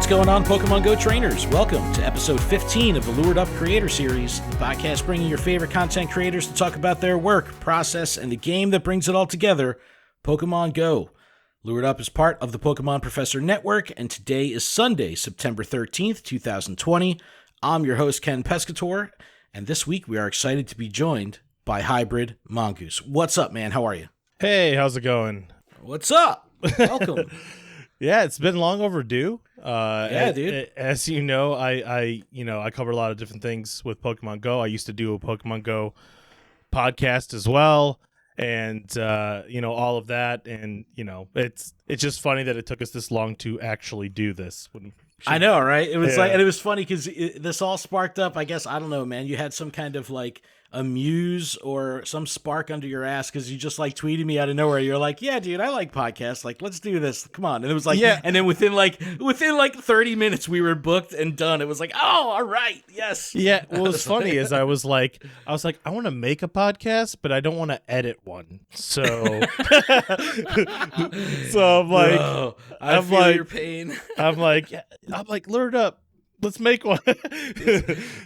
What's going on, Pokemon Go trainers? Welcome to episode 15 of the Lured Up Creator Series, the podcast bringing your favorite content creators to talk about their work, process, and the game that brings it all together, Pokemon Go. Lured Up is part of the Pokemon Professor Network, and today is Sunday, September 13th, 2020. I'm your host, Ken Pescatore, and this week we are excited to be joined by Hybrid Mongoose. What's up, man? How are you? Hey, how's it going? What's up? Welcome. Yeah, it's been long overdue. Dude. As you know, I cover a lot of different things with Pokemon Go. I used to do a Pokemon Go podcast as well, and all of that. And it's just funny that it took us this long to actually do this. I know, right? It was and it was funny because this all sparked up. I guess I don't know, man. You had some kind of like a muse or some spark under your ass because you just like tweeted me out of nowhere. You're like, "Yeah, dude, I like podcasts. Like, let's do this. Come on!" And it was like, yeah. And then within 30 minutes, we were booked and done. It was like, "Oh, all right, yes." Yeah. What was funny is I was like, I want to make a podcast, but I don't want to edit one. So, I'm like, Bro, I feel your pain. I'm like, Lured Up. Let's make one.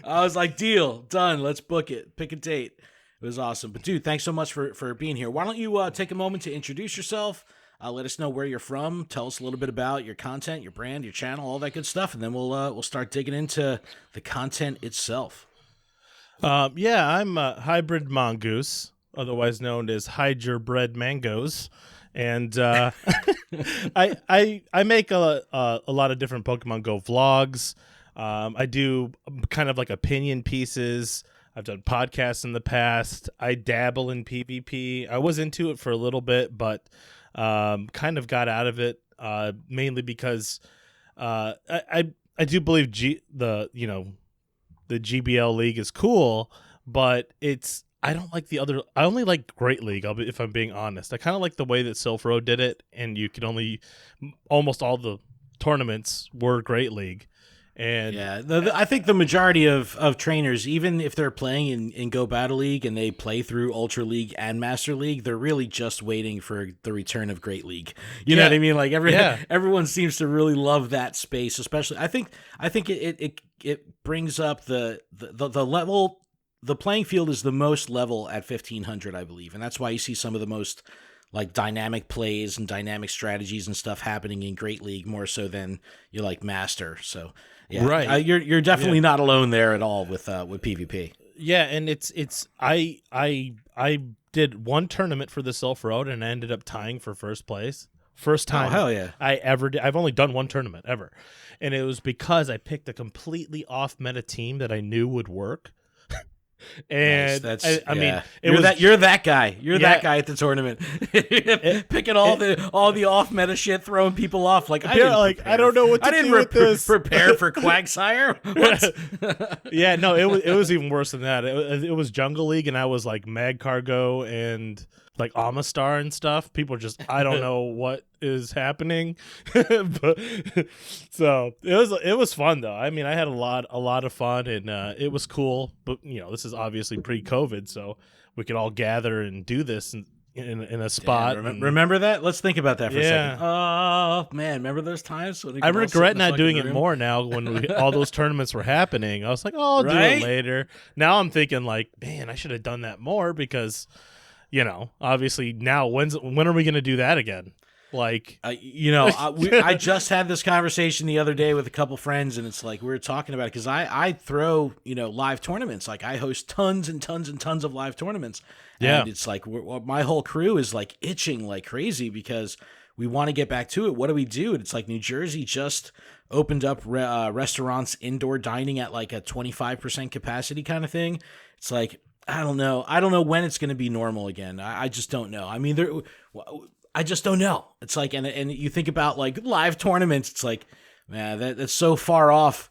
I was like, deal, done. Let's book it. Pick a date. It was awesome. But dude, thanks so much for being here. Why don't you take a moment to introduce yourself? Let us know where you're from. Tell us a little bit about your content, your brand, your channel, all that good stuff, and then we'll start digging into the content itself. I'm Hybrid Mongoose, otherwise known as Hide Your Bread Mangoes. And I make a lot of different Pokemon Go vlogs. I do kind of like opinion pieces. I've done podcasts in the past. I dabble in PvP. I was into it for a little bit, but kind of got out of it mainly because I do believe the GBL League is cool, but I don't like the other. I only like Great League, if I'm being honest. I kind of like the way that Silph Road did it, and you could almost all the tournaments were Great League. And yeah, I think the majority of trainers, even if they're playing in Go Battle League and they play through Ultra League and Master League, they're really just waiting for the return of Great League. You know what I mean? Like everyone seems to really love that space, especially. I think it brings up the level. The playing field is the most level at 1500, I believe, and that's why you see some of the most like dynamic plays and dynamic strategies and stuff happening in Great League more so than you like Master. So yeah, right. You're definitely not alone there at all with PvP. Yeah, and I did one tournament for the Silph Road and I ended up tying for first place. First time hell yeah. I ever did. I've only done one tournament ever, and it was because I picked a completely off meta team that I knew would work. And nice. I mean, you're that guy. You're that guy at the tournament, picking all the off meta shit, throwing people off. Like I don't know what to do with this. Prepare for Quagsire. What? Yeah, no, it was even worse than that. It was Jungle League, and I was like Mag Cargo and like Amistar and stuff. People just I don't know what is happening. But so it was fun though. I mean, I had a lot of fun, and it was cool. But this is obviously pre-COVID, so we could all gather and do this in a spot. Damn, remember that? Let's think about that for a second. Oh man, remember those times? When I regret not doing it more now. When all those tournaments were happening, I was like, oh, I'll do it later. Now I'm thinking like, man, I should have done that more because. Obviously now when are we going to do that again? Like, I just had this conversation the other day with a couple friends, and it's like we were talking about it because I throw live tournaments. Like I host tons and tons and tons of live tournaments. Yeah, and it's like my whole crew is like itching like crazy because we want to get back to it. What do we do? And it's like New Jersey just opened up restaurants, indoor dining at like a 25% capacity kind of thing. It's like. I don't know when it's going to be normal again. I just don't know. I mean, I just don't know. It's like, and you think about like live tournaments. It's like, man, that's so far off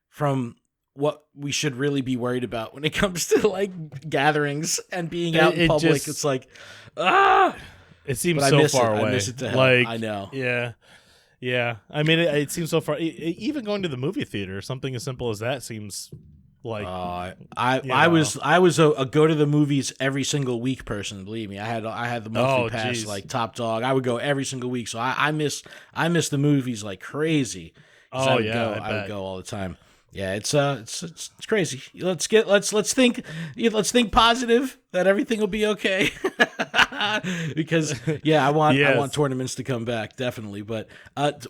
from what we should really be worried about when it comes to like gatherings and being out in public. It's like, it seems so far away. I miss it to hell. Like, I know. Yeah. I mean, it seems so far. Even going to the movie theater, something as simple as that seems. Like I was a go to the movies every single week person. Believe me, I had the monthly pass like top dog. I would go every single week. So I miss the movies like crazy. 'Cause Oh yeah, I I would bet. go all the time. Yeah, it's crazy. Let's think positive that everything will be okay. Because yeah, I want Yes. tournaments to come back definitely. But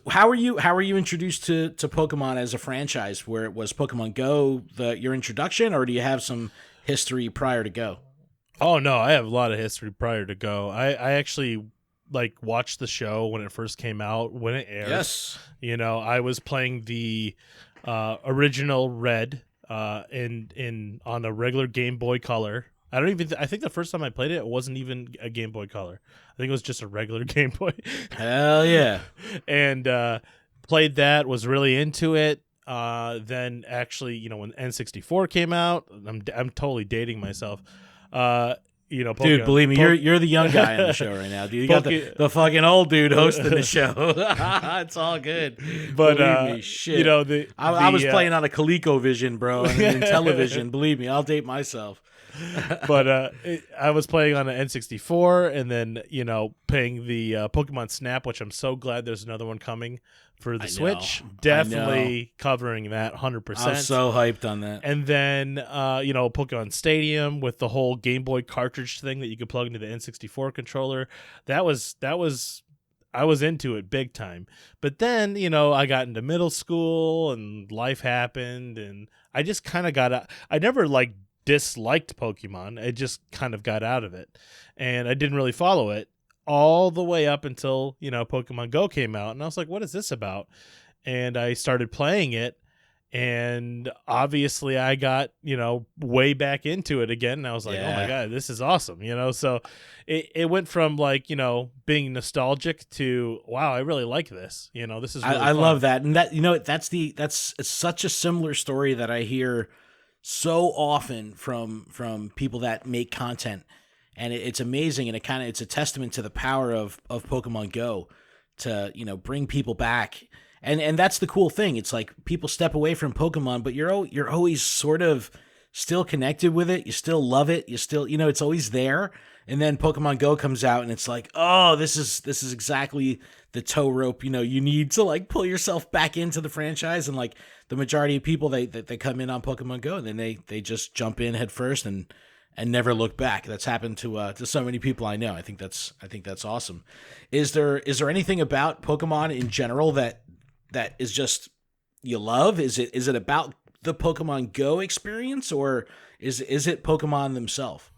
how were you introduced to Pokemon as a franchise? Where it was Pokemon Go your introduction, or do you have some history prior to Go? Oh no, I have a lot of history prior to Go. I actually like watched the show when it first came out, when it aired. Yes. I was playing the original Red in on a regular Game Boy Color. I don't even. I think the first time I played it, it wasn't even a Game Boy Color. I think it was just a regular Game Boy. Hell yeah. And played that. Was really into it. Then actually, when N64 came out, I'm totally dating myself. Dude, Pokemon, believe me, you're the young guy on the show right now, dude. You got the fucking old dude hosting the show. It's all good. But believe me, shit. I was playing on a ColecoVision, bro, and in television. Believe me, I'll date myself. But I was playing on an N64, and then playing the Pokemon Snap, which I'm so glad there's another one coming for the Switch. Definitely covering that 100%. I'm so hyped on that. And then Pokemon Stadium with the whole Game Boy cartridge thing that you could plug into the N64 controller. That was I was into it big time. But then I got into middle school and life happened, and I just kind of got out. I never disliked Pokemon. I just kind of got out of it, and I didn't really follow it all the way up until Pokemon Go came out, and I was like, what is this about? And I started playing it, and obviously I got way back into it again, and I was like, oh my god, this is awesome. So it went from being nostalgic to, wow, I really like this. This is really I fun. love that. And that that's such a similar story that I hear so often from people that make content, and it's amazing, and it's a testament to the power of Pokemon Go to bring people back, and that's the cool thing. It's like people step away from Pokemon, but you're always sort of still connected with it. You still love it. You still it's always there. And then Pokemon Go comes out, and it's like, oh, this is exactly the tow rope you need to pull yourself back into the franchise. And the majority of people they come in on Pokemon Go, and then they just jump in head first and never look back. That's happened to so many people I know. I think that's awesome. Is there anything about Pokemon in general that is just you love? Is it about the Pokemon Go experience, or is it Pokemon themselves?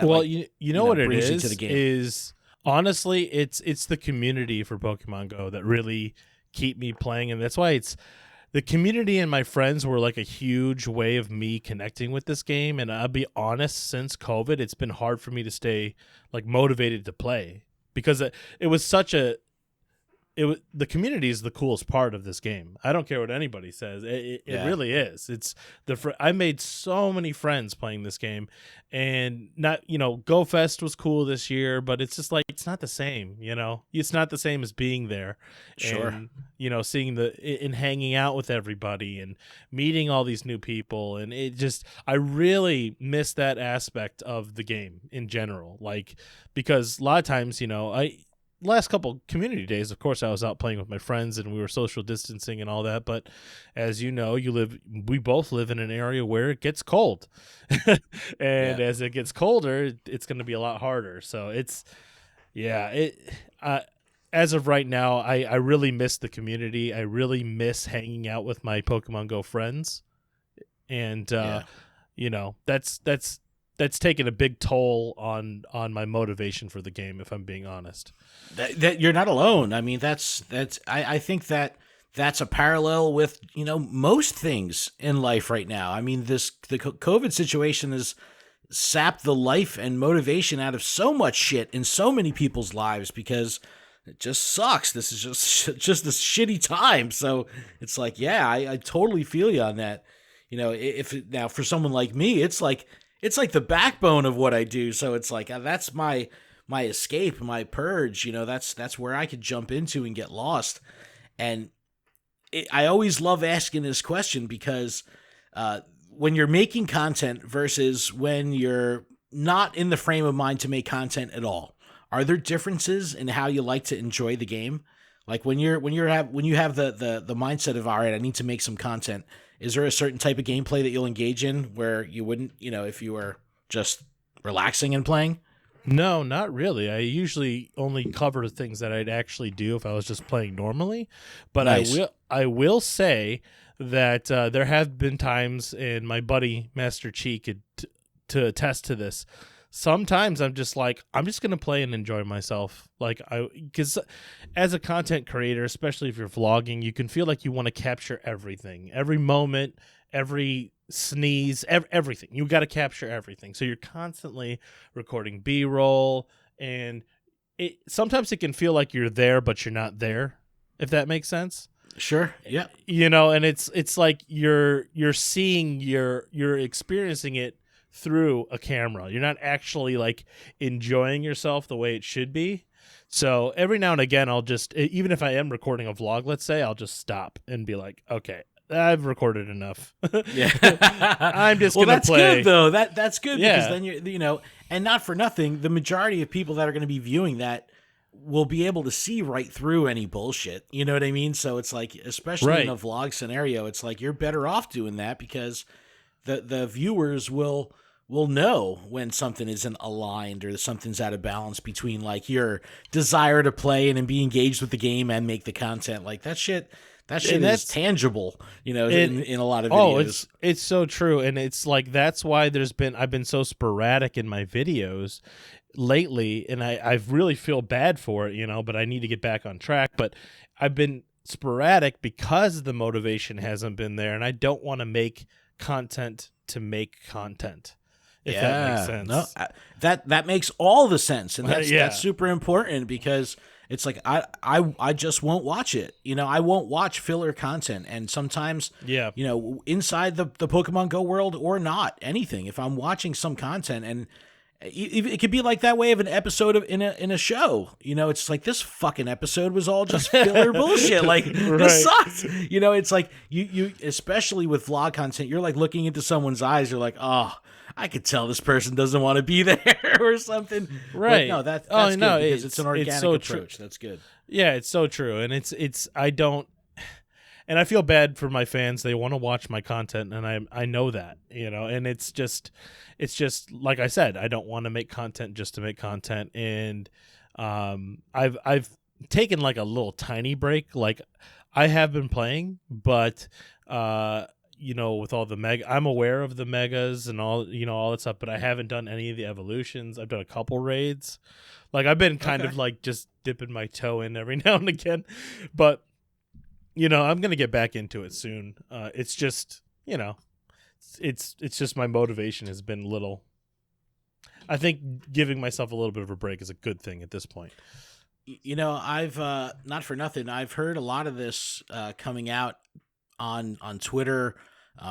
Well, you know what it brings is, you to the game? is honestly, it's the community for Pokemon Go that really keep me playing, and that's why it's the community and my friends were like a huge way of me connecting with this game. And I'll be honest, since COVID, it's been hard for me to stay motivated to play, because it was such a the community is the coolest part of this game. I don't care what anybody says. It really is. It's I made so many friends playing this game, and not, Go Fest was cool this year, but it's just it's not the same, It's not the same as being there. Sure. And, seeing and hanging out with everybody and meeting all these new people. And I really miss that aspect of the game in general. Because a lot of times, last couple community days, of course, I was out playing with my friends and we were social distancing and all that. But as you know, we both live in an area where it gets cold, and as it gets colder, it's going to be a lot harder. So as of right now, I really miss the community. I really miss hanging out with my Pokemon Go friends, and that's taken a big toll on my motivation for the game, if I'm being honest. That you're not alone. I mean, I think that's a parallel with most things in life right now. I mean, the COVID situation has sapped the life and motivation out of so much shit in so many people's lives, because it just sucks. This is just this shitty time. So it's I totally feel you on that. Now for someone like me, it's like the backbone of what I do. So it's that's my escape, my purge. That's where I could jump into and get lost. And I always love asking this question, because when you're making content versus when you're not in the frame of mind to make content at all, are there differences in how you like to enjoy the game? Like when you have the mindset of, all right, I need to make some content. Is there a certain type of gameplay that you'll engage in where you wouldn't, if you were just relaxing and playing? No, not really. I usually only cover things that I'd actually do if I was just playing normally. But Nice. I will say that there have been times, and my buddy Master Chi could to attest to this. Sometimes I'm just like, I'm just gonna play and enjoy myself. Because as a content creator, especially if you're vlogging, you can feel like you want to capture everything, every moment, every sneeze, everything. You got to capture everything. So you're constantly recording B-roll, and sometimes it can feel like you're there, but you're not there. If that makes sense. Sure. Yeah. And it's like you're seeing, you're experiencing it through a camera. You're not actually like enjoying yourself the way it should be. So every now and again, I'll just, even if I am recording a vlog, let's say, I'll just stop and be like, okay, I've recorded enough. Yeah. I'm just going to play. That's good though. That's good Yeah. because then and not for nothing, the majority of people that are going to be viewing that will be able to see right through any bullshit. You know what I mean? So it's like, especially in a vlog scenario, it's like you're better off doing that because the viewers will know when something isn't aligned or something's out of balance between like your desire to play and be engaged with the game and make the content. Like that shit is tangible, in a lot of videos. Oh, it's so true. And it's like, that's why I've been so sporadic in my videos lately, and I really feel bad for it, but I need to get back on track. But I've been sporadic because the motivation hasn't been there, and I don't want to make content to make content. If that makes sense. No, that makes all the sense, and that's super important because it's like I just won't watch it. I won't watch filler content, and sometimes inside the Pokemon Go world or not anything. If I'm watching some content, and it could be like that way of an episode in a show. It's like this fucking episode was all just filler bullshit. Like this sucked. It's like you especially with vlog content, you're like looking into someone's eyes. You're like, oh, I could tell this person doesn't want to be there or something. Right. But no, that's good because it's an organic approach. That's good. Yeah, it's so true. And and I feel bad for my fans. They want to watch my content, and I know that, and it's just like I said, I don't want to make content just to make content. And I've taken like a little tiny break. Like I have been playing, but with all the I'm aware of the megas and all that stuff, but I haven't done any of the evolutions. I've done a couple raids. Like I've been kind of like just dipping my toe in every now and again, but I'm going to get back into it soon. It's just, it's just my motivation has been little. I think giving myself a little bit of a break is a good thing at this point. I've not for nothing, I've heard a lot of this coming out on Twitter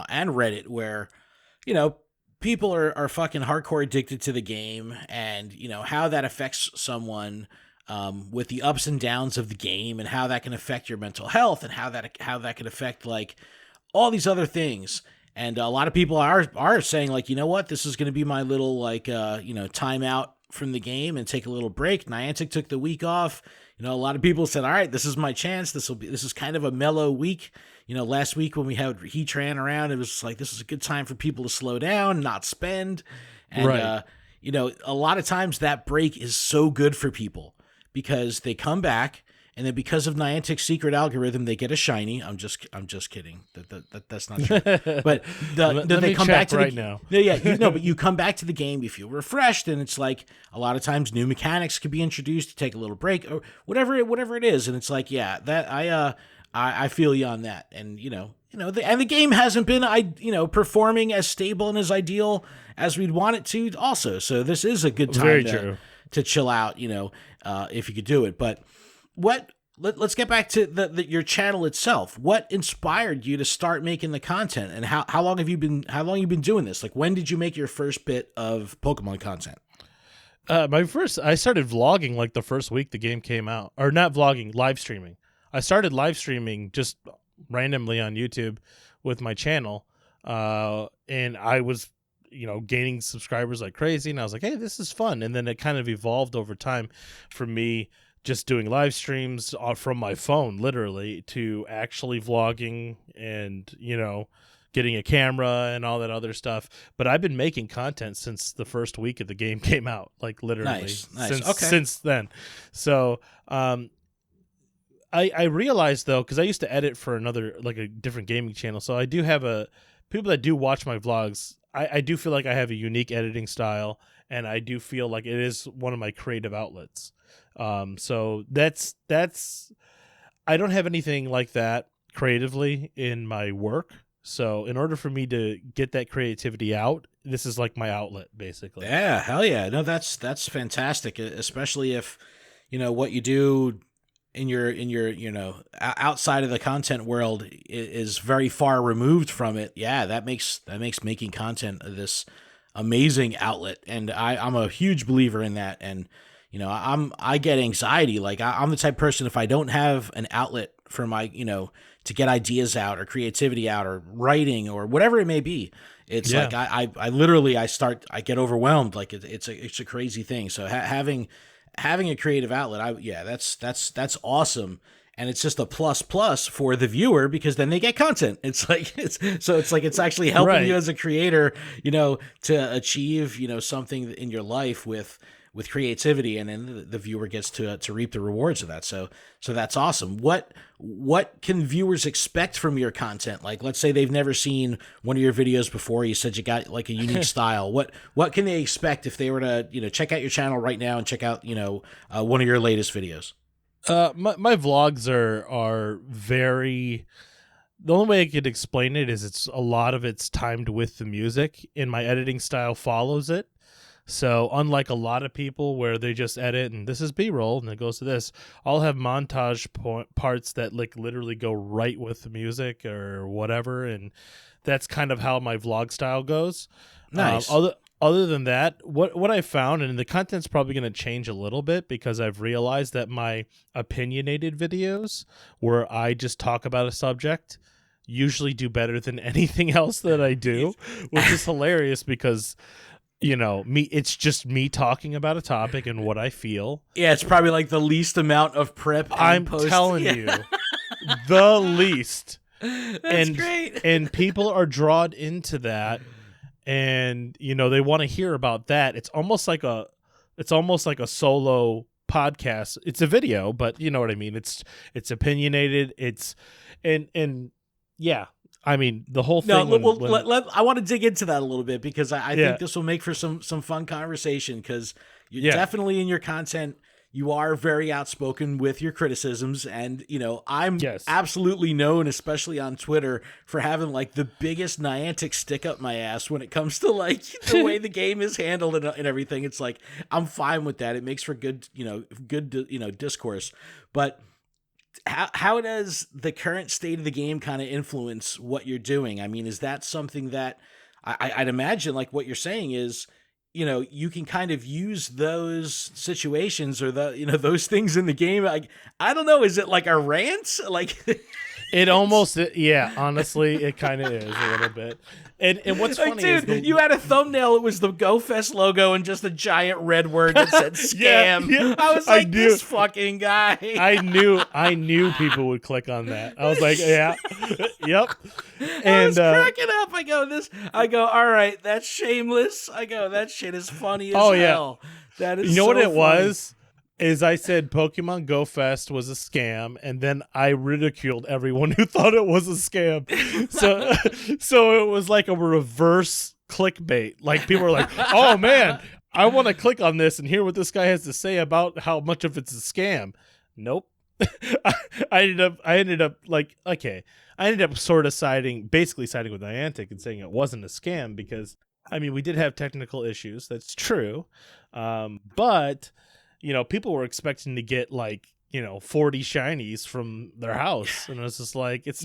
and Reddit where, people are fucking hardcore addicted to the game, and, how that affects someone with the ups and downs of the game, and how that can affect your mental health, and how that can affect like all these other things. And a lot of people are saying like, what, this is going to be my little like time out from the game and take a little break. Niantic took the week off. A lot of people said, all right, this is my chance. This is kind of a mellow week. Last week when we had Heatran around, it was like, this is a good time for people to slow down, not spend. And, a lot of times that break is so good for people because they come back, and then because of Niantic's secret algorithm, they get a shiny. I'm just kidding. That's not true. But they come back to right now. But you come back to the game, you feel refreshed, and it's like a lot of times new mechanics could be introduced to take a little break or whatever it is, and it's like that I feel you on that, and the game hasn't been performing as stable and as ideal as we'd want it to also. So this is a good time to chill out, if you could do it. But let's get back to your channel itself. What inspired you to start making the content, and how long have you been doing this? Like, when did you make your first bit of Pokemon content? I started vlogging like the first week the game came out, or not vlogging, live streaming. I started live streaming just randomly on YouTube with my channel, and I was, gaining subscribers like crazy, and I was like, hey, this is fun. And then it kind of evolved over time for me just doing live streams from my phone, literally, to actually vlogging and, getting a camera and all that other stuff. But I've been making content since the first week of the game came out, like literally Nice. since then. So I realized, though, because I used to edit for a different gaming channel, so I do have people that do watch my vlogs. I do feel like I have a unique editing style, and I do feel like it is one of my creative outlets. So that's I don't have anything like that creatively in my work. So in order for me to get that creativity out, this is like my outlet, basically. Yeah, hell yeah. No, that's fantastic, especially if, what you do in your outside of the content world is very far removed from it. Yeah, that makes making content this amazing outlet, and I'm a huge believer in that. And I get anxiety. Like I'm the type of person, if I don't have an outlet for my to get ideas out or creativity out or writing or whatever it may be, it's like I literally I get overwhelmed. Like it's a crazy thing. So having a creative outlet, that's awesome. And it's just a plus for the viewer, because then they get content. It's like it's actually helping you as a creator, to achieve, something in your life with creativity, and then the viewer gets to reap the rewards of that. So that's awesome. What can viewers expect from your content? Like, let's say they've never seen one of your videos before. You said you got like a unique style. What can they expect if they were to, check out your channel right now and check out, one of your latest videos? My vlogs are very. The only way I could explain it is a lot of it's timed with the music, and my editing style follows it. So unlike a lot of people where they just edit and this is B-roll and it goes to this, I'll have montage parts that like literally go right with the music or whatever, and that's kind of how my vlog style goes. Nice. Other than that, what I found, and the content's probably going to change a little bit because I've realized that my opinionated videos where I just talk about a subject usually do better than anything else that I do, which is hilarious because it's just me talking about a topic and what I feel. Yeah, it's probably like the least amount of prep. I'm telling you, the least. That's great. And people are drawn into that, and they want to hear about that. It's almost like a solo podcast. It's a video, but you know what I mean. It's opinionated. Yeah. I mean, the whole thing. I want to dig into that a little bit, because I think this will make for some fun conversation, because you're definitely in your content. You are very outspoken with your criticisms, and I'm absolutely known, especially on Twitter, for having like the biggest Niantic stick up my ass when it comes to like the way the game is handled and everything. It's like I'm fine with that. It makes for good discourse, but. How does the current state of the game kind of influence what you're doing? I mean, is that something that I'd imagine, like what you're saying is, you can kind of use those situations or those things in the game. Like, I don't know. Is it like a rant? Like it almost, honestly, it kind of is a little bit. And what's funny is you had a thumbnail. It was the GoFest logo and just a giant red word that said scam. Yeah. I was like, this fucking guy. I knew people would click on that. I was like, yeah, yep. I was cracking up. I go, all right, that's shameless. I go, that shit is funny as hell. That is what it funny. was? Is I said Pokemon Go Fest was a scam, and then I ridiculed everyone who thought it was a scam. So it was like a reverse clickbait. Like people were like, "Oh man, I want to click on this and hear what this guy has to say about how much of it's a scam." Nope. I ended up sort of basically siding with Niantic and saying it wasn't a scam because I mean we did have technical issues. That's true, but. People were expecting to get 40 shinies from their house, and it's just like it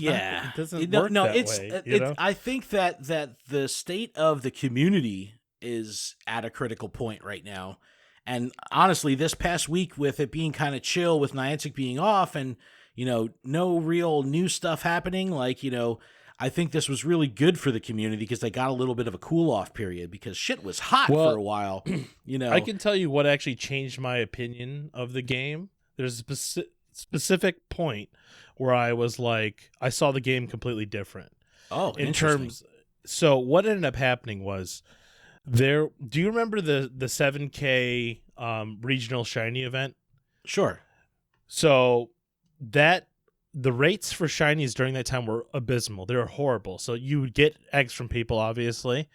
doesn't work that way. I think that the state of the community is at a critical point right now, and honestly, this past week with it being kind of chill, with Niantic being off, and no real new stuff happening, I think this was really good for the community because they got a little bit of a cool-off period because shit was hot for a while. I can tell you what actually changed my opinion of the game. There's a specific point where I was like, I saw the game completely different. Oh, in terms. So what ended up happening was there. Do you remember the 7K regional shiny event? Sure. So that the rates for shinies during that time were abysmal. They were horrible. So you would get eggs from people, obviously,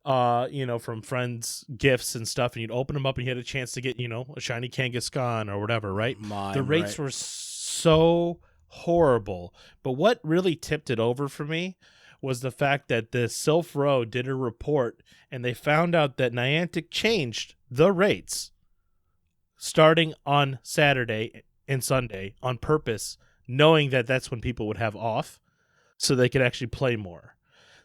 from friends, gifts and stuff, and you'd open them up and you had a chance to get, a shiny Kangaskhan or whatever, right? The rates were so horrible. But what really tipped it over for me was the fact that the Sylph Road did a report and they found out that Niantic changed the rates starting on Saturday and Sunday on purpose, knowing that that's when people would have off so they could actually play more.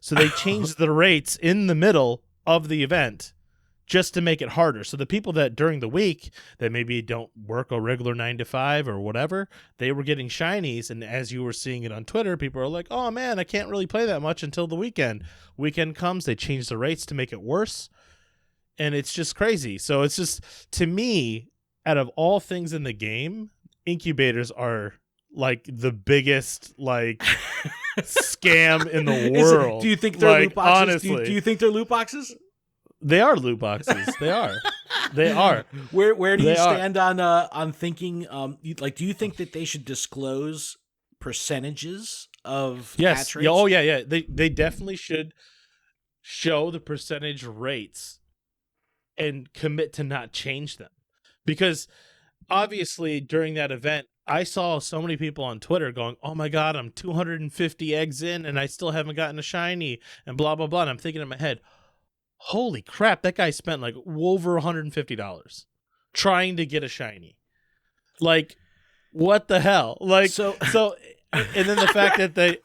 So they changed the rates in the middle of the event just to make it harder. So the people that during the week that maybe don't work a regular 9 to 5 or whatever, they were getting shinies. And as you were seeing it on Twitter, people are like, oh man, I can't really play that much until the weekend. Weekend comes, they change the rates to make it worse. And it's just crazy. So it's just, to me, out of all things in the game, incubators are like the biggest scam in the world. Do you think they're loot boxes? Honestly, do you think they're loot boxes? They are loot boxes. They are. They are. Where do you stand on thinking? Do you think that they should disclose percentages of hatch rates? Oh yeah. They definitely should show the percentage rates and commit to not change them, because obviously during that event, I saw so many people on Twitter going, oh my God, I'm 250 eggs in and I still haven't gotten a shiny and blah, blah, blah. And I'm thinking in my head, holy crap, that guy spent like over $150 trying to get a shiny. Like, what the hell? Like, so, and then the fact that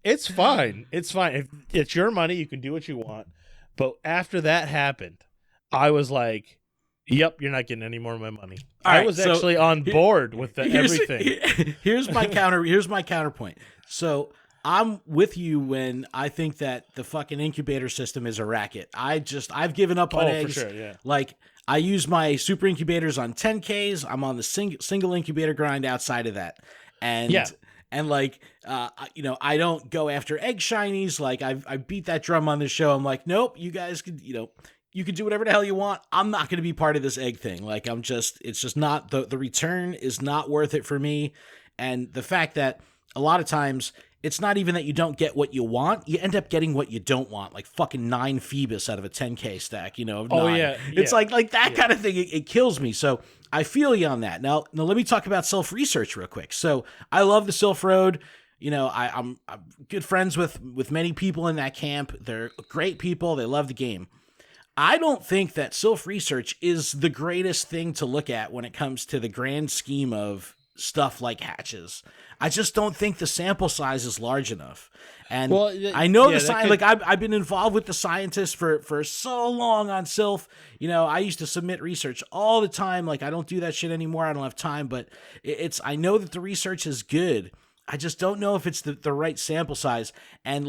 it's fine. It's fine. If it's your money, you can do what you want. But after that happened, I was like, yep, you're not getting any more of my money. I was actually on board with everything. Here's my counterpoint. So I'm with you when I think that the fucking incubator system is a racket. I've given up on eggs. For sure, yeah. Like, I use my super incubators on 10Ks. I'm on the single incubator grind outside of that. And yeah. And I don't go after egg shinies. Like, I beat that drum on this show. I'm like, nope, you guys could, you can do whatever the hell you want. I'm not going to be part of this egg thing. Like, it's just not, the return is not worth it for me. And the fact that a lot of times it's not even that you don't get what you want. You end up getting what you don't want, like fucking 9 Phoebus out of a 10K stack, of 9. Oh, yeah. It's like that kind of thing. It kills me. So I feel you on that. Now let me talk about self-research real quick. So I love the Sylph Road. I'm good friends with many people in that camp. They're great people. They love the game. I don't think that self-research is the greatest thing to look at when it comes to the grand scheme of stuff like hatches. I just don't think the sample size is large enough. And I know the science, I've been involved with the scientists for so long on Sylph. I used to submit research all the time. Like, I don't do that shit anymore. I don't have time, but I know that the research is good. I just don't know if it's the right sample size. And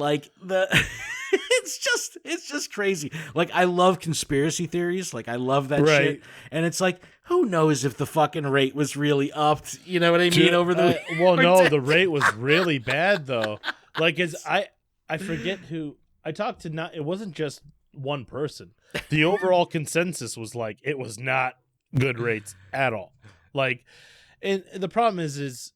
it's just crazy. Like, I love conspiracy theories. Like, I love that shit. And it's like, who knows if the fucking rate was really upped? You know what I mean? Over the the rate was really bad though. Like, I forget who I talked to. Not, it wasn't just one person. The overall consensus was like, it was not good rates at all. Like, and the problem is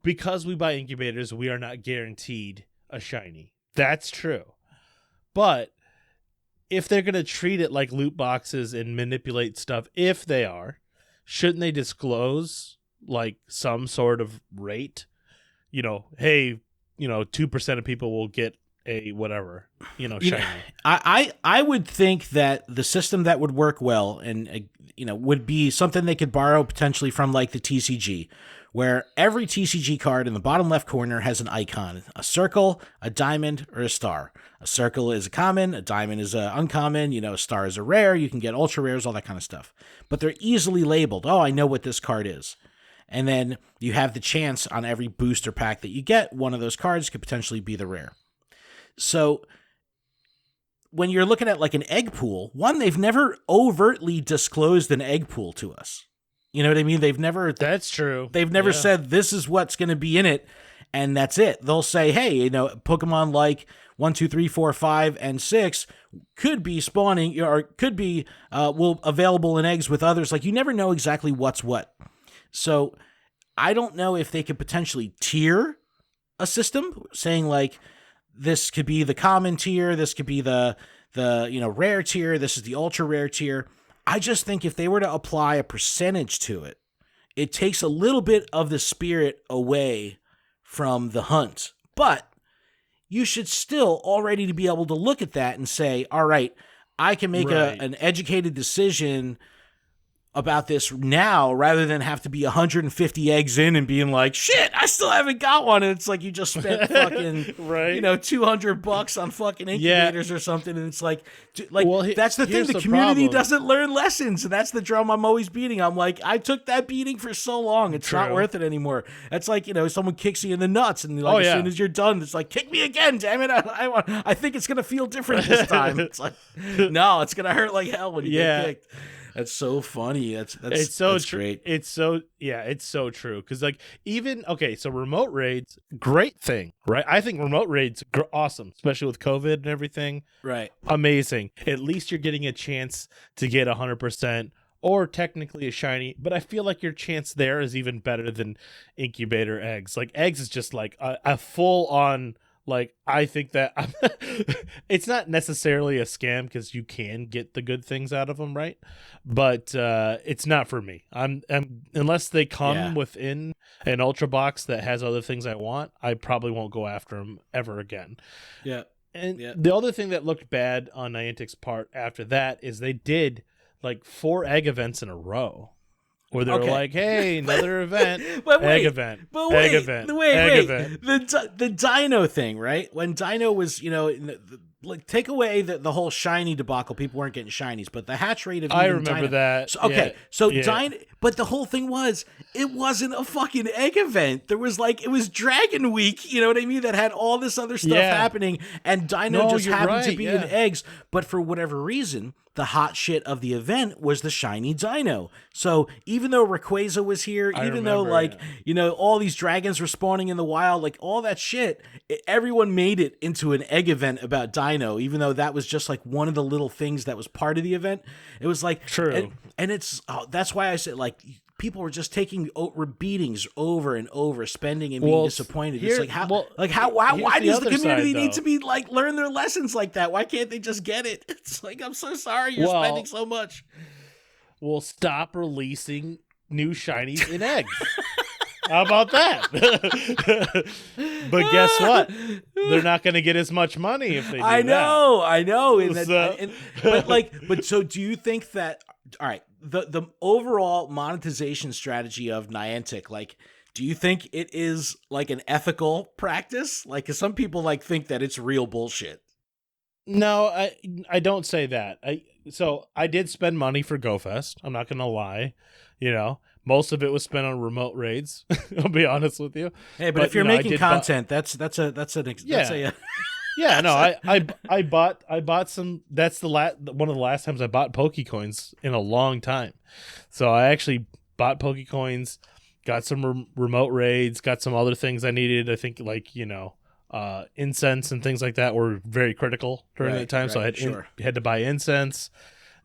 because we buy incubators, we are not guaranteed a shiny. That's true. But if they're going to treat it like loot boxes and manipulate stuff, if they are, shouldn't they disclose like some sort of rate? Hey, 2% of people will get a whatever, shiny. I would think that the system that would work well and, would be something they could borrow potentially from like the TCG, where every TCG card in the bottom left corner has an icon, a circle, a diamond, or a star. A circle is a common, a diamond is a uncommon, a star is a rare, you can get ultra rares, all that kind of stuff. But they're easily labeled. Oh, I know what this card is. And then you have the chance on every booster pack that you get, one of those cards could potentially be the rare. So when you're looking at like an egg pool, one, they've never overtly disclosed an egg pool to us. You know what I mean? That's true. They've never said this is what's going to be in it, and that's it. They'll say, hey, you know, Pokemon like 1, 2, 3, 4, 5, and 6 could be spawning or could be available in eggs with others. Like, you never know exactly what's what. So I don't know if they could potentially tier a system, saying like this could be the common tier, this could be the rare tier, this is the ultra rare tier. I just think if they were to apply a percentage to it, it takes a little bit of the spirit away from the hunt. But you should still already to be able to look at that and say, all right, I can make an educated decision about this now rather than have to be 150 eggs in and being like, shit, I still haven't got one. And it's like you just spent fucking, $200 on fucking incubators or something. And it's like that's the thing. The community doesn't learn lessons. And that's the drum I'm always beating. I'm like, I took that beating for so long. It's not worth it anymore. That's like, someone kicks you in the nuts and as soon as you're done, it's like, kick me again, damn it. I think it's going to feel different this time. It's like, no, it's going to hurt like hell when you get kicked. That's so funny. That's great. It's so true. Because so remote raids, great thing, right? I think remote raids awesome, especially with COVID and everything. Right. Amazing. At least you're getting a chance to get 100% or technically a shiny. But I feel like your chance there is even better than incubator eggs. Like eggs is just like a full on. Like, I think that it's not necessarily a scam because you can get the good things out of them, right? But it's not for me. Unless they come within an Ultra box that has other things I want, I probably won't go after them ever again. Yeah. And the other thing that looked bad on Niantic's part after that is they did like 4 egg events in a row. Where they're like, hey, another event, egg event. The Dino thing, right? When Dino was, take away the whole shiny debacle, people weren't getting shinies, but the hatch rate of I remember Dino, that. Dino, but the whole thing was, it wasn't a fucking egg event. There was it was Dragon Week, you know what I mean? That had all this other stuff happening, and Dino just happened to be in eggs, but for whatever reason, the hot shit of the event was the shiny Dino. So even though Rayquaza was here, though all these dragons were spawning in the wild, like all that shit, everyone made it into an egg event about Dino, even though that was just like one of the little things that was part of the event. It was like true, and it's that's why I said like people were just taking beatings over and over, spending and being disappointed. It's like why does the community need to be like learn their lessons like that? Why can't they just get it? It's like, I'm so sorry you're spending so much. Well, stop releasing new shinies in eggs. How about that? But guess what? They're not going to get as much money if they do I know. that. But so do you think that? All right, the overall monetization strategy of Niantic, like, do you think it is like an ethical practice? Like, 'cause some people think that it's real bullshit. No, I don't say that. I did spend money for GoFest. I'm not going to lie. Most of it was spent on remote raids. I'll be honest with you. Hey, but if you're making content, that's yeah, no, I bought some. That's one of the last times I bought Pokecoins in a long time. So I actually bought Pokecoins, got some remote raids, got some other things I needed. I think incense and things like that were very critical during that time. So I had to buy incense.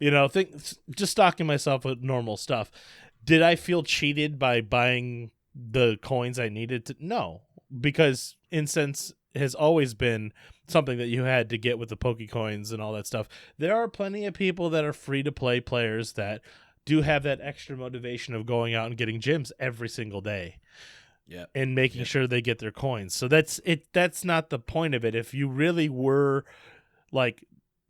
Just stocking myself with normal stuff. Did I feel cheated by buying the coins I needed to? No, because incense has always been something that you had to get with the Pokecoins and all that stuff. There are plenty of people that are free-to-play players that do have that extra motivation of going out and getting gyms every single day. Yeah. And making sure they get their coins. So that's not the point of it. If you really were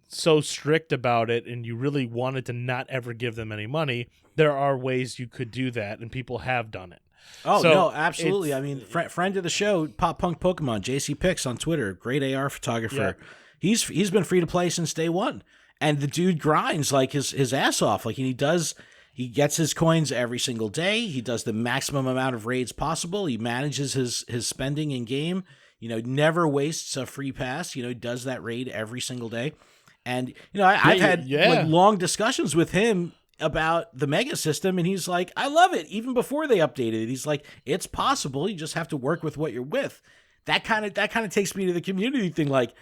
so strict about it and you really wanted to not ever give them any money, there are ways you could do that, and people have done it. Oh, so no, absolutely. I mean, friend of the show, Pop Punk Pokemon, JC Pix on Twitter, great AR photographer. Yeah. He's been free to play since day one, and the dude grinds his ass off. He gets his coins every single day. He does the maximum amount of raids possible. He manages his spending in game. Never wastes a free pass. Does that raid every single day. And I've had long discussions with him about the Mega system, and he's like, I love it. Even before they updated it, he's like, it's possible. You just have to work with what you're with. That kind of takes me to the community thing. Like,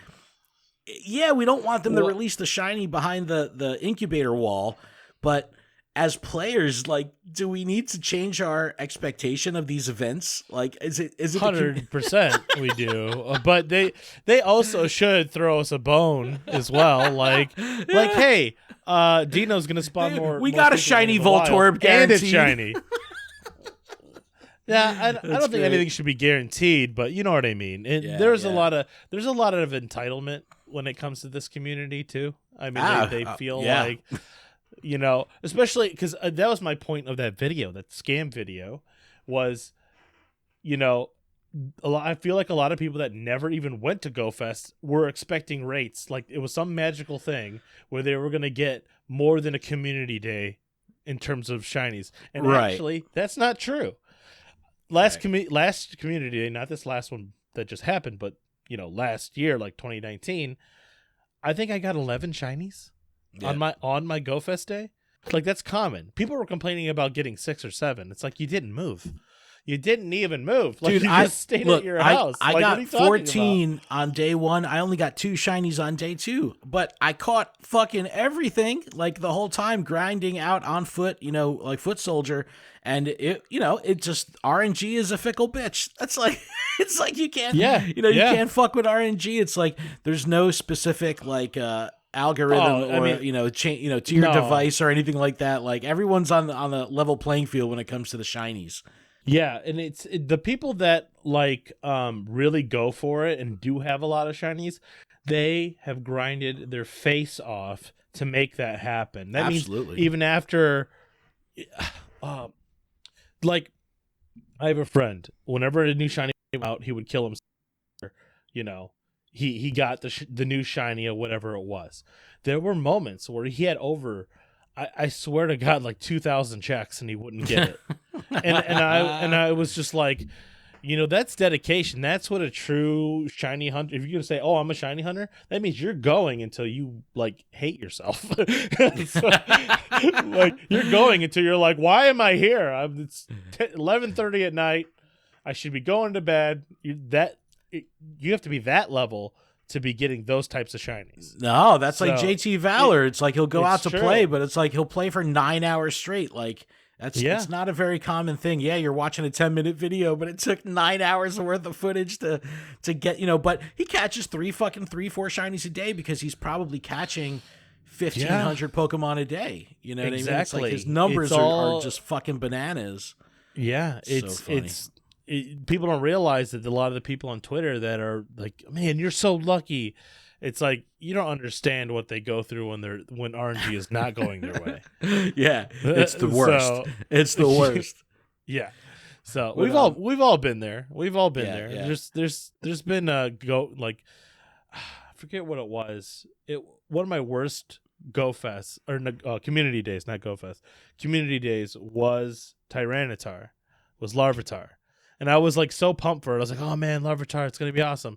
yeah, we don't want them to release the shiny behind the incubator wall, but as players, like, do we need to change our expectation of these events? Like, is it 100% we do, but they also should throw us a bone as well. Like, hey, Dino's gonna spawn more. We got a shiny Voltorb guaranteed. And it's shiny. Yeah, I don't think anything should be guaranteed, but you know what I mean. There's a lot of entitlement when it comes to this community too. I mean, they feel like. You know, especially because that was my point of that video, that scam video, was, you know, I feel like a lot of people that never even went to GoFest were expecting rates. Like it was some magical thing where they were going to get more than a community day in terms of shinies. And actually, that's not true. Last community day, not this last one that just happened, but, you know, last year, like 2019, I think I got 11 shinies. On my GoFest day. Like, that's common. People were complaining about getting 6 or 7. It's like, you didn't move. You didn't even move. Like, dude, you just stayed at your house. I got 14 on day 1. I only got 2 shinies on day 2. But I caught fucking everything, like, the whole time, grinding out on foot, you know, like Foot Soldier. And it just, RNG is a fickle bitch. That's like, it's like you can't, you can't fuck with RNG. It's like, there's no specific, like, algorithm to your device or anything like that. Like, everyone's on the level playing field when it comes to the shinies. Yeah, and it's the people that like really go for it and do have a lot of shinies, they have grinded their face off to make that happen. That Absolutely. means even after like, I have a friend, whenever a new shiny came out, he would kill himself, you know. He got the new shiny or whatever it was. There were moments where he had over, I swear to God, like 2,000 checks and he wouldn't get it. and I was just like, you know, that's dedication. That's what a true shiny hunter. If you're gonna say, "Oh, I'm a shiny hunter," that means you're going until you like hate yourself. So, like, you're going until you're like, "Why am I here? It's 11:30 at night. I should be going to bed." You have to be that level to be getting those types of shinies. No, that's like JT Valor. It's like he'll go out to play, but it's like he'll play for 9 hours straight. Like, it's not a very common thing. Yeah, you're watching a 10-minute video, but it took 9 hours worth of footage to get, you know, but he catches 4 shinies a day because he's probably catching 1,500 Pokemon a day. You know what I mean? It's like his numbers are just fucking bananas. Yeah, people don't realize that a lot of the people on Twitter that are like, "Man, you're so lucky." It's like, you don't understand what they go through when RNG is not going their way. Yeah, it's the worst. It's the worst. Yeah. So we've all been there. We've all been there. Yeah. There's been I forget what it was. One of my worst GoFests or community days, not GoFest. Community days was Tyranitar, was Larvitar. And I was like so pumped for it. I was like, "Oh man, Larvitar, it's gonna be awesome."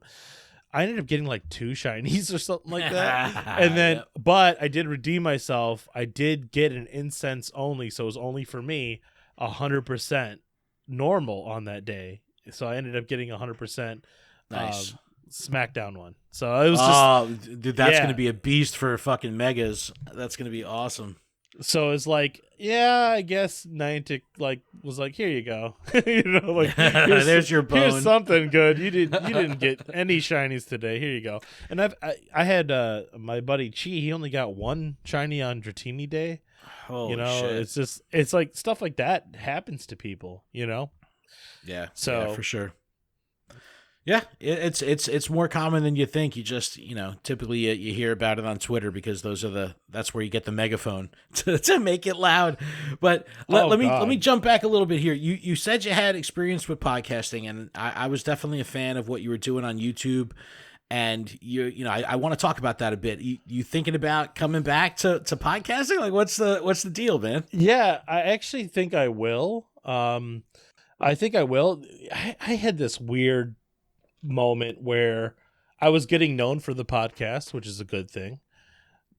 I ended up getting like 2 shinies or something like that. And then, but I did redeem myself. I did get an incense only, so it was only for me 100% normal on that day. So I ended up getting 100% nice SmackDown one. So it was dude, that's gonna be a beast for fucking megas. That's gonna be awesome. So it's like, yeah, I guess Niantic was like, "Here you go," you know, like, there's your bone. Here's something good. You didn't get any shinies today. Here you go. And I had my buddy Chi. He only got 1 shiny on Dratini Day. Holy you know, shit. it's like stuff like that happens to people. You know. Yeah. So yeah, for sure. Yeah, it's more common than you think. You just, you know, typically you hear about it on Twitter because that's where you get the megaphone to make it loud. But let me jump back a little bit here. You said you had experience with podcasting, and I was definitely a fan of what you were doing on YouTube. And you know, I want to talk about that a bit. You thinking about coming back to podcasting? Like, what's the deal, man? Yeah, I actually think I will. I think I will. I had this weird moment where I was getting known for the podcast, which is a good thing,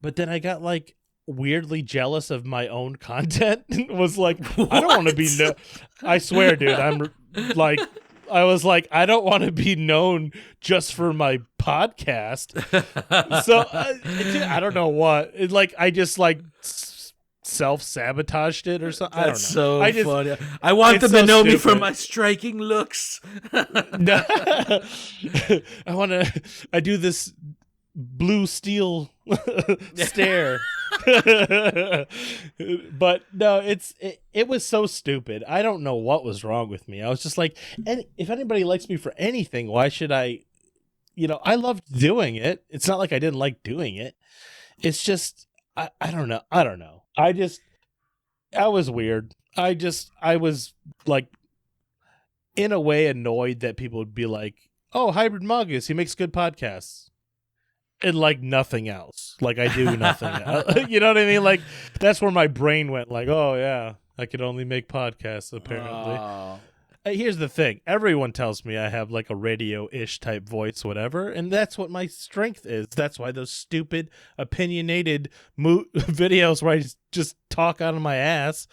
but then I got like weirdly jealous of my own content. Was like, I don't want to be I swear, dude, I was like, I don't want to be known just for my podcast. So I don't know what. I just self-sabotaged it or something. I don't know. That's so funny. I want them to know me for my striking looks. I do this blue steel stare. But no, it was so stupid. I don't know what was wrong with me. I was just like, and if anybody likes me for anything, why should I? I loved doing it. It's not like I didn't like doing it. It's just I don't know. I was weird. I was like, in a way, annoyed that people would be like, "Oh, Hybrid Mongoose, he makes good podcasts," and like nothing else. Like I do nothing else. You know what I mean? Like that's where my brain went. Like, oh yeah, I could only make podcasts apparently. Here's the thing. Everyone tells me I have like a radio-ish type voice, whatever, and that's what my strength is. That's why those stupid, opinionated videos where I just talk out of my ass,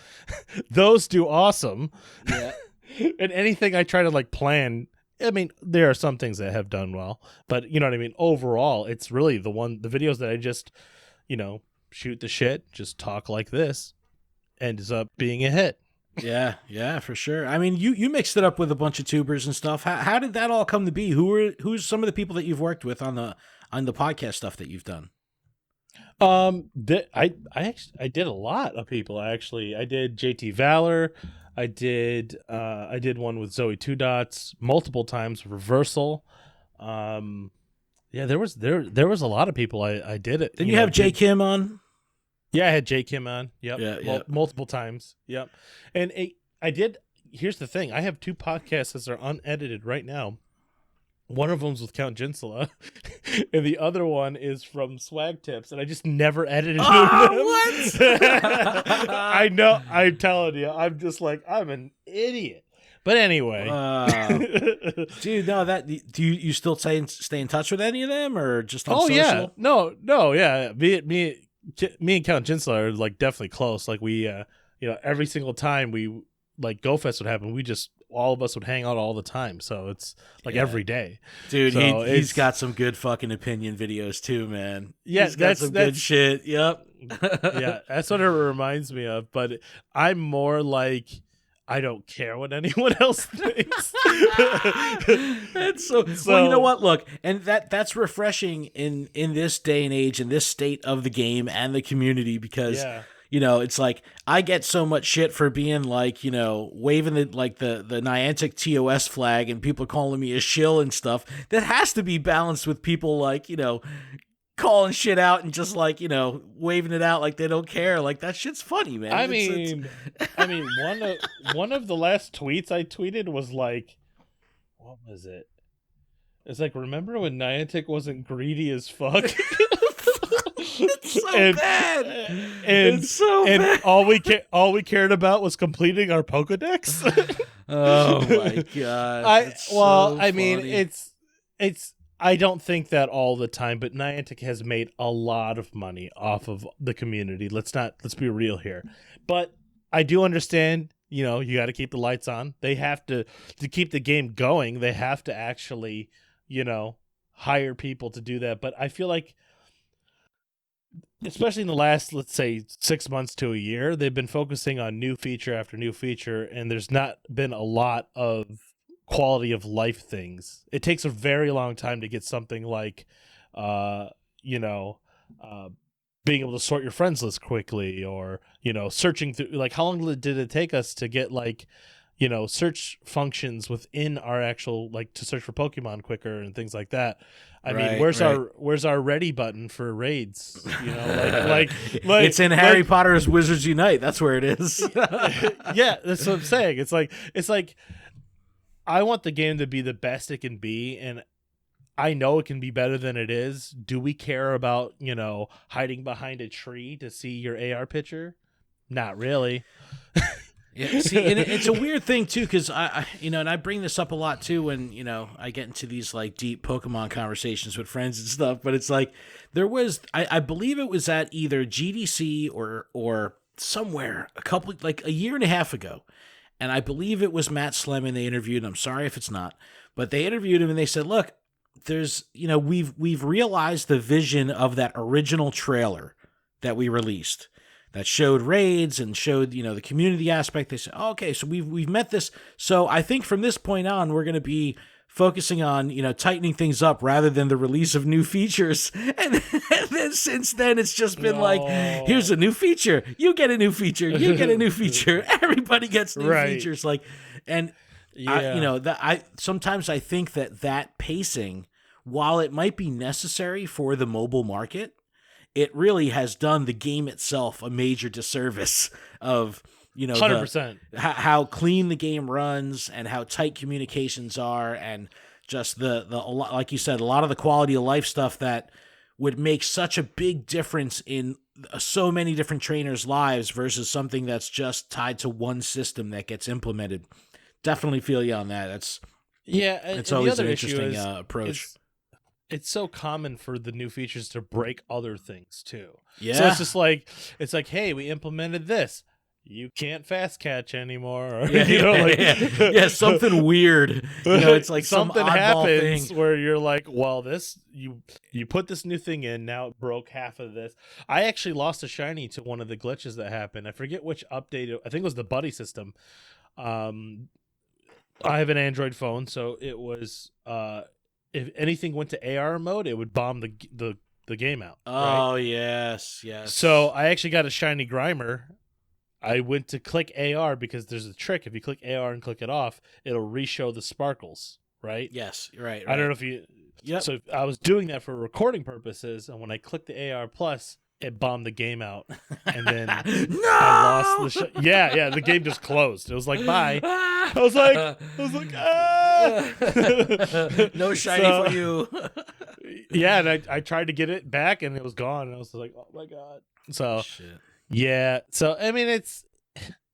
those do awesome. Yeah. And anything I try to like plan, I mean, there are some things that have done well, but you know what I mean? Overall, it's really the videos that I just, shoot the shit, just talk like this, ends up being a hit. Yeah, for sure. I mean, you mixed it up with a bunch of tubers and stuff. How did that all come to be? Who's some of the people that you've worked with on the podcast stuff that you've done? I did a lot of people actually. I did JT Valor. I did one with Zoe Two Dots multiple times. Reversal. Yeah, there was a lot of people I did it. Didn't you have Jay Kim on? Yeah, I had Jay Kim on. Yep. Yeah. Multiple times. Yep. And I did. Here's the thing. I have 2 podcasts that are unedited right now. One of them's with Count Jinsela, and the other one is from Swag Tips, and I just never edited them. What? I know. I'm telling you. I'm just like, I'm an idiot. But anyway. Dude, no, do you still stay in touch with any of them, or just on social? Yeah. No, yeah. Me and Count Jinsela are like definitely close. Like we every single time we like GoFest would happen, all of us would hang out all the time. So it's like every day. Dude, so he's got some good fucking opinion videos too, man. Yeah, he's got some good shit. Yep. Yeah, that's what it reminds me of. But I'm more like, I don't care what anyone else thinks. That's so well, you know what? Look, and that's refreshing in this day and age, in this state of the game and the community, because it's like I get so much shit for being like, waving the Niantic TOS flag and people calling me a shill and stuff. That has to be balanced with people like, calling shit out and just like, waving it out like they don't care. Like that shit's funny, man. I mean, one of the last tweets I tweeted was like, what was it? It's like, remember when Niantic wasn't greedy as fuck? It's so bad. It's so bad. All we cared about was completing our Pokedex. Oh my god. It's I don't think that all the time, but Niantic has made a lot of money off of the community. Let's be real here. But I do understand, you got to keep the lights on. They have to keep the game going. They have to actually, hire people to do that. But I feel like, especially in the last, let's say, 6 months to a year, they've been focusing on new feature after new feature, and there's not been a lot of quality of life things. It takes a very long time to get something like being able to sort your friends list quickly, or searching through, like, how long did it take us to get like search functions within our actual, like, to search for Pokemon quicker and things like that. I mean, where's our ready button for raids? Like it's in Harry Potter's Wizards Unite. That's where it is. Yeah, that's what I'm saying. It's like I want the game to be the best it can be, and I know it can be better than it is. Do we care about, hiding behind a tree to see your AR picture? Not really. Yeah, see, and it's a weird thing too, because and I bring this up a lot too when I get into these like deep Pokemon conversations with friends and stuff. But it's like there was, I believe it was at either GDC or somewhere a year and a half ago, and I believe it was Matt Slemon they interviewed. I'm sorry if it's not, but they interviewed him and they said, look, there's we've realized the vision of that original trailer that we released, that showed raids and showed, the community aspect. They said, oh, okay, so we've met this. So I think from this point on, we're going to be focusing on, tightening things up rather than the release of new features. And then since then, it's just been like, here's a new feature. You get a new feature. You get a new feature. Everybody gets new features. Sometimes I think that pacing, while it might be necessary for the mobile market, it really has done the game itself a major disservice of, 100%. How clean the game runs and how tight communications are, and just like you said, a lot of the quality of life stuff that would make such a big difference in so many different trainers' lives versus something that's just tied to one system that gets implemented. Definitely feel you on that. It's always an interesting approach. It's so common for the new features to break other things too. Yeah. So it's just like, hey, we implemented this. You can't fast catch anymore. Or, something weird. It's like something some happens thing where you're like, well, this you put this new thing in, now it broke half of this. I actually lost a shiny to one of the glitches that happened. I forget which update. I think it was the buddy system. I have an Android phone, so it was if anything went to AR mode, it would bomb the game out. Oh, right? yes. So I actually got a shiny Grimer. I went to click AR because there's a trick. If you click AR and click it off, it'll re-show the sparkles, right? Yes, right. I don't know if you... Yep. So I was doing that for recording purposes, and when I clicked the AR+, it bombed the game out. And then I lost the... the game just closed. It was like, bye. I was like, no shiny for you. And I tried to get it back, and it was gone. And I was like, oh my God. So... Shit. Yeah, so I mean it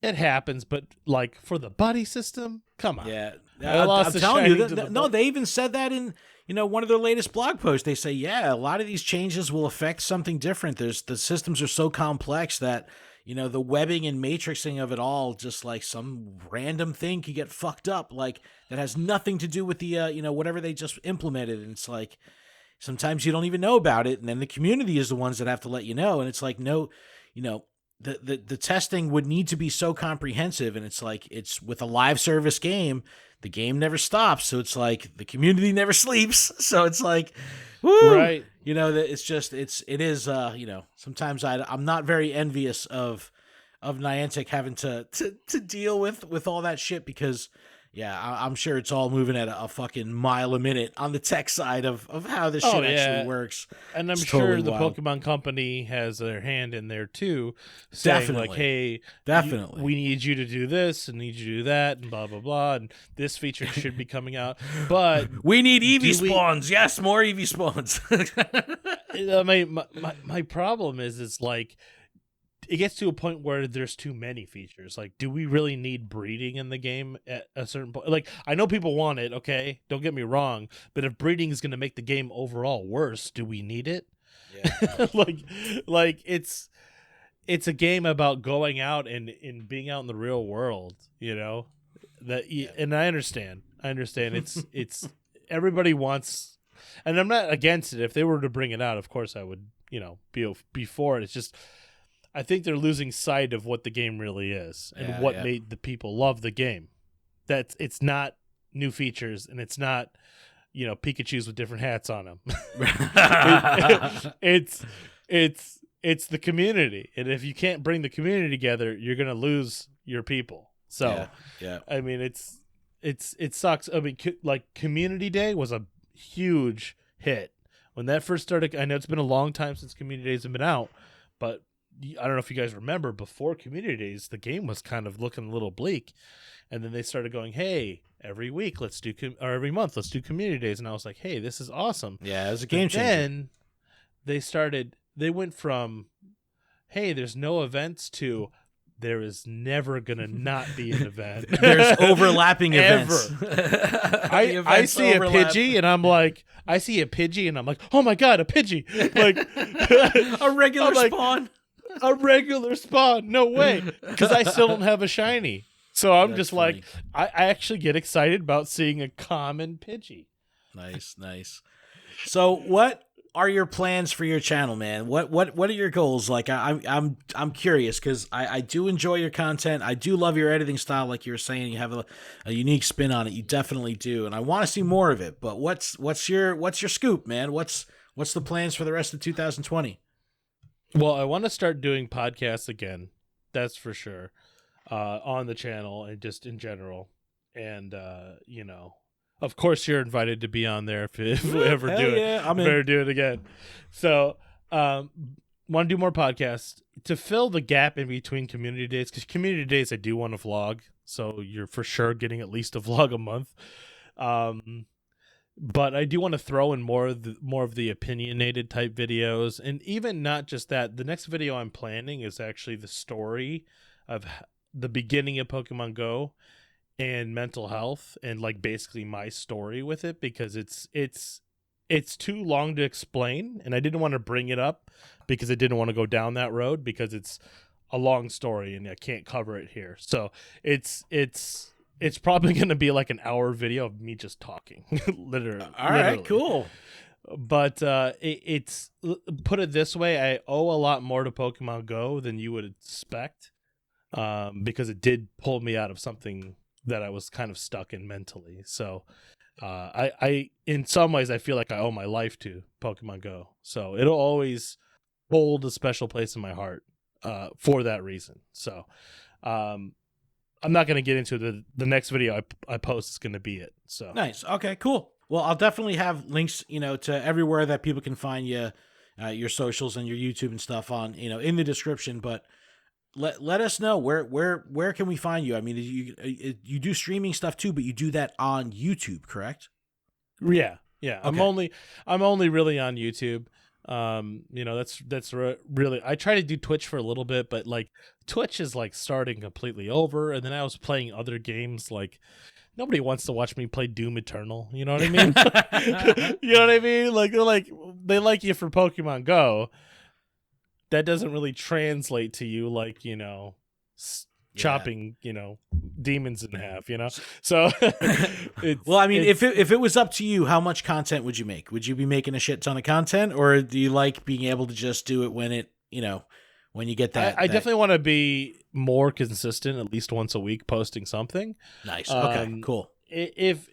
happens, but like for the buddy system, come on. Yeah, I'm telling you, they even said that in one of their latest blog posts. They say, a lot of these changes will affect something different. The systems are so complex that the webbing and matrixing of it all, just like some random thing could get fucked up, like that has nothing to do with the whatever they just implemented, and it's like sometimes you don't even know about it, and then the community is the ones that have to let you know, and it's like no. The testing would need to be so comprehensive, and it's like it's with a live service game, the game never stops, so it's like the community never sleeps, so it's like, woo, right? It is sometimes I'm not very envious of Niantic having to deal with all that shit, because I'm sure it's all moving at a fucking mile a minute on the tech side of how this shit actually works. And I'm it's sure totally the wild. Pokemon Company has their hand in there too, saying Definitely. like, hey, definitely, we need you to do this and need you to do that and blah, blah, blah. And this feature should be coming out. But we need EV spawns. Yes, more EV spawns. my problem is like, it gets to a point where there's too many features. Like, do we really need breeding in the game at a certain point? Like, I know people want it, okay? Don't get me wrong. But if breeding is going to make the game overall worse, do we need it? Yeah. like it's a game about going out and being out in the real world, and I understand. It's everybody wants, and I'm not against it. If they were to bring it out, of course I would, be for it. It's just, I think they're losing sight of what the game really is and what made the people love the game. That it's not new features, and it's not, Pikachus with different hats on them. It's the community, and if you can't bring the community together, you're gonna lose your people. So, I mean, it sucks. I mean, like Community Day was a huge hit when that first started. I know it's been a long time since Community Days have been out, but I don't know if you guys remember, before Community Days, the game was kind of looking a little bleak, and then they started going, "Hey, every week let's do, or every month let's do Community Days," and I was like, "Hey, this is awesome." Yeah, it was a game changer. Then they went from, "Hey, there's no events," to there is never gonna not be an event. There's overlapping events. I see a Pidgey and I'm like, oh my god, a Pidgey! Like a regular spawn. A regular spawn? No way, because I still don't have a shiny. So I'm just funny. Like, I actually get excited about seeing a common Pidgey. Nice. So what are your plans for your channel, man? What are your goals? Like I'm curious because I do enjoy your content. I do love your editing style, like you were saying. You have a unique spin on it. You definitely do, and I want to see more of it. But what's your scoop, man? What's the plans for the rest of 2020? Well, I want to start doing podcasts again. That's for sure. On the channel and just in general, and of course, you're invited to be on there if we ever do it. Yeah, I'm in. Do it again. So, want to do more podcasts to fill the gap in between community days. Because community days, I do want to vlog. So you're for sure getting at least a vlog a month. But I do want to throw in more of the opinionated type videos, and even not just that. The next video I'm planning is actually the story of the beginning of Pokemon Go and mental health, and like basically my story with it, because it's too long to explain, and I didn't want to bring it up because I didn't want to go down that road, because it's a long story and I can't cover it here. So it's probably going to be like an hour video of me just talking. literally. All right, cool. But it's put it this way, I owe a lot more to Pokemon Go than you would expect, because it did pull me out of something that I was kind of stuck in mentally. So I in some ways I feel like I owe my life to Pokemon Go. So it'll always hold a special place in my heart for that reason. So I'm not going to get into the next video I post is going to be it. So nice. Okay, cool. Well, I'll definitely have links, to everywhere that people can find you, your socials and your YouTube and stuff on, in the description. But let us know where can we find you? I mean, you do streaming stuff too, but you do that on YouTube, correct? Yeah. Okay. I'm only really on YouTube. That's really, I try to do Twitch for a little bit, but like Twitch is like starting completely over. And then I was playing other games. Like nobody wants to watch me play Doom Eternal. You know what I mean? You know what I mean? Like they like you for Pokemon Go. That doesn't really translate to you, like, chopping, demons in half, So, well, I mean, if it was up to you, how much content would you make? Would you be making a shit ton of content, or do you like being able to just do it when it, when you get that? I definitely want to be more consistent, at least once a week, posting something. Nice. Okay, cool. If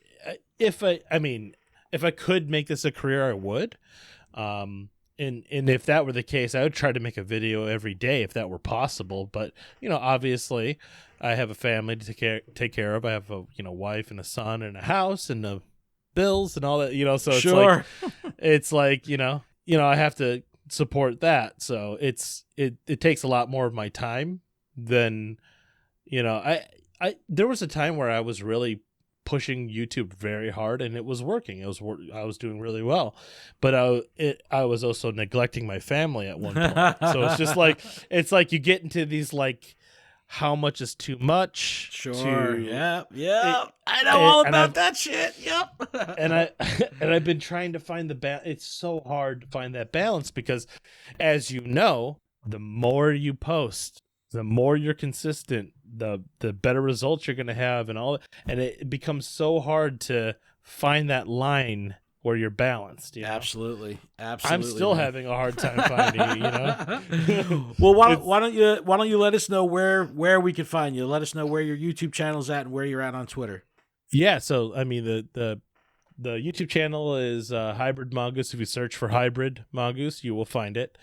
I could make this a career, I would. And if that were the case, I would try to make a video every day if that were possible. But, obviously I have a family to take care of. I have a, wife and a son and a house and the bills and all that, so it's sure. It's like, I have to support that. So it takes a lot more of my time than, there was a time where I was really pushing YouTube very hard, and it was working. I was doing really well, but I was also neglecting my family at one point. So it's just like, it's like you get into these like, how much is too much? Sure. Yeah. I know all about that shit. Yep. and I've been trying to find the balance. It's so hard to find that balance because, as you know, the more you post, the more you're consistent, the better results you're going to have, and all. And it becomes so hard to find that line where you're balanced. Absolutely. I'm still having a hard time finding it. Well, why don't you let us know where we can find you? Let us know where your YouTube channel's at and where you're at on Twitter. Yeah. So I mean, the YouTube channel is Hybrid Mongoose. If you search for Hybrid Mongoose, you will find it.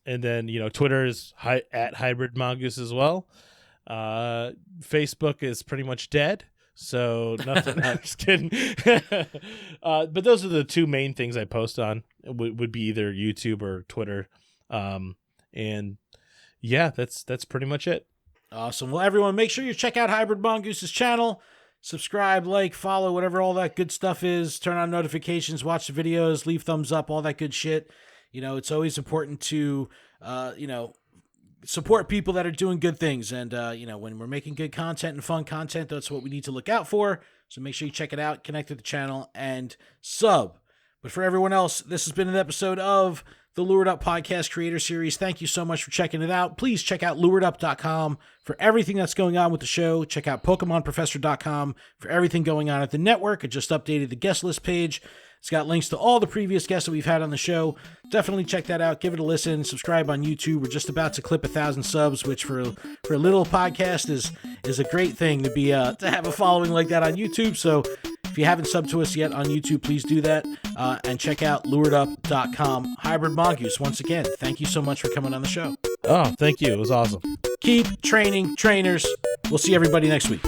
And then, Twitter is at Hybrid Mongoose as well. Facebook is pretty much dead. So nothing. I'm just kidding. But those are the two main things I post on. Would be either YouTube or Twitter. And yeah, that's pretty much it. Awesome. Well, everyone, make sure you check out Hybrid Mongoose's channel. Subscribe, like, follow, whatever all that good stuff is. Turn on notifications, watch the videos, leave thumbs up, all that good shit. It's always important to, support people that are doing good things. And, when we're making good content and fun content, that's what we need to look out for. So make sure you check it out, connect to the channel, and sub. But for everyone else, this has been an episode of the Lured Up Podcast Creator Series. Thank you so much for checking it out. Please check out luredup.com for everything that's going on with the show. Check out PokemonProfessor.com for everything going on at the network. I just updated the guest list page. It's got links to all the previous guests that we've had on the show. Definitely check that out. Give it a listen. Subscribe on YouTube. We're just about to clip 1,000 subs, which for a little podcast is a great thing to be to have a following like that on YouTube. So if you haven't subbed to us yet on YouTube, please do that. And check out luredup.com. Hybrid Mongoose, once again, thank you so much for coming on the show. Oh, thank you. It was awesome. Keep training, trainers. We'll see everybody next week.